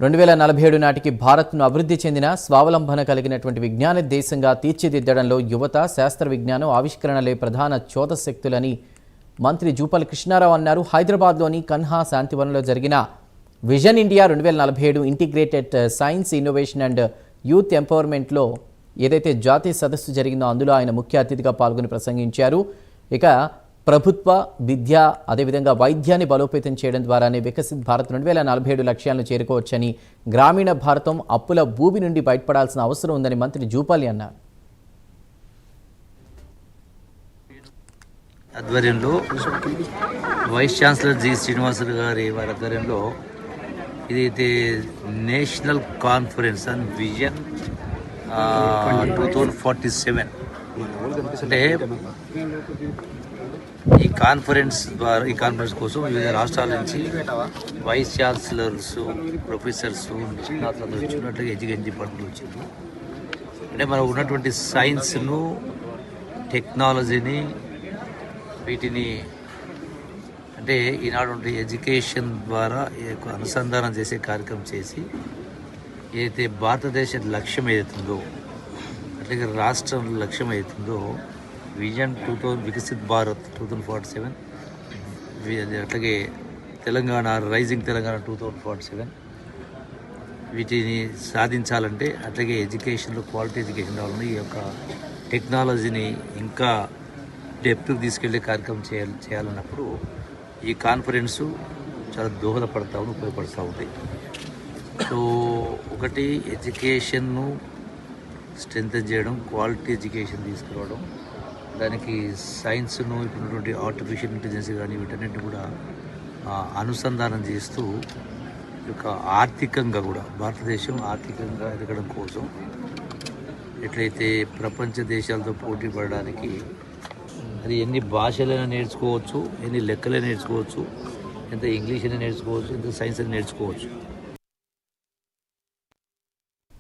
2047 నాటికి భారత్ను అభివృద్ధి చెందిన స్వావలంబన కలిగినటువంటి విజ్ఞాన దేశంగా తీర్చిదిద్దడంలో యువత, శాస్త్ర విజ్ఞానం, ఆవిష్కరణలే ప్రధాన చోదశక్తులని మంత్రి జూపల్లి కృష్ణారావు అన్నారు. హైదరాబాద్లోని కన్హా శాంతివనంలో జరిగిన vision India 2047 integrated science, innovation and youth ఎంపవర్మెంట్లో ఏదైతే జాతీయ సదస్సు జరిగిందో అందులో ఆయన ముఖ్య అతిథిగా పాల్గొని ప్రసంగించారు. ఇక ప్రభుత్వ, విద్య, అదేవిధంగా వైద్యాన్ని బలోపేతం చేయడం ద్వారానే వికసిత్ భారత్ 2047 లక్ష్యాలను చేరుకోవచ్చని, గ్రామీణ భారతం అప్పుల భూమి నుండి బయటపడాల్సిన అవసరం ఉందని మంత్రి జూపల్లి అన్నారు. ఆధ్వర్యంలో వైస్ ఛాన్సలర్ జి శ్రీనివాసులు గారి వారి ఆధ్వర్యంలో ఇదైతే నేషనల్ కాన్ఫరెన్స్ అండ్ విజన్ 2047 అంటే ఈ కాన్ఫరెన్స్ కోసం వివిధ రాష్ట్రాల నుంచి వైస్ ఛాన్సలర్స్, ప్రొఫెసర్స్, నిష్ణాతులు వచ్చినట్లుగా ఎడ్యుకేషన్ డిపార్ట్మెంట్ వచ్చింది. అంటే మనం ఉన్నటువంటి సైన్స్ను, టెక్నాలజీని, వీటిని అంటే ఈనాడు ఎడ్యుకేషన్ ద్వారా అనుసంధానం చేసే కార్యక్రమం చేసి ఏదైతే భారతదేశ లక్ష్యం ఏదైతుందో, అట్లాగే రాష్ట్రం లక్ష్యం ఏదైతుందో విజన్ 2000 వికసిత్ భారత్ 2047, అట్లాగే తెలంగాణ రైజింగ్ తెలంగాణ 2047 వీటిని సాధించాలంటే అట్లాగే ఎడ్యుకేషన్లో క్వాలిటీ ఎడ్యుకేషన్ రావాలని ఈ యొక్క టెక్నాలజీని ఇంకా డెప్త్కి తీసుకెళ్లే కార్యక్రమం చేయాలన్నప్పుడు ఈ కాన్ఫరెన్సు చాలా ఉపయోగపడుతూ ఉంటాయి. సో ఒకటి ఎడ్యుకేషన్ను స్ట్రెంథెన్ చేయడం, క్వాలిటీ ఎడ్యుకేషన్ తీసుకురావడం, దానికి సైన్స్ను, ఇప్పుడున్నటువంటి ఆర్టిఫిషియల్ ఇంటెలిజెన్స్ కానీ వీటన్నిటిని కూడా అనుసంధానం చేస్తూ యొక్క ఆర్థికంగా కూడా భారతదేశం ఆర్థికంగా ఎదగడం కోసం ఎట్లయితే ప్రపంచ దేశాలతో పోటీ పడడానికి అది ఎన్ని భాషలైనా నేర్చుకోవచ్చు, ఎన్ని లెక్కలైనా నేర్చుకోవచ్చు, ఎంత ఇంగ్లీష్ అయినా నేర్చుకోవచ్చు, ఎంత సైన్స్ అయినా నేర్చుకోవచ్చు.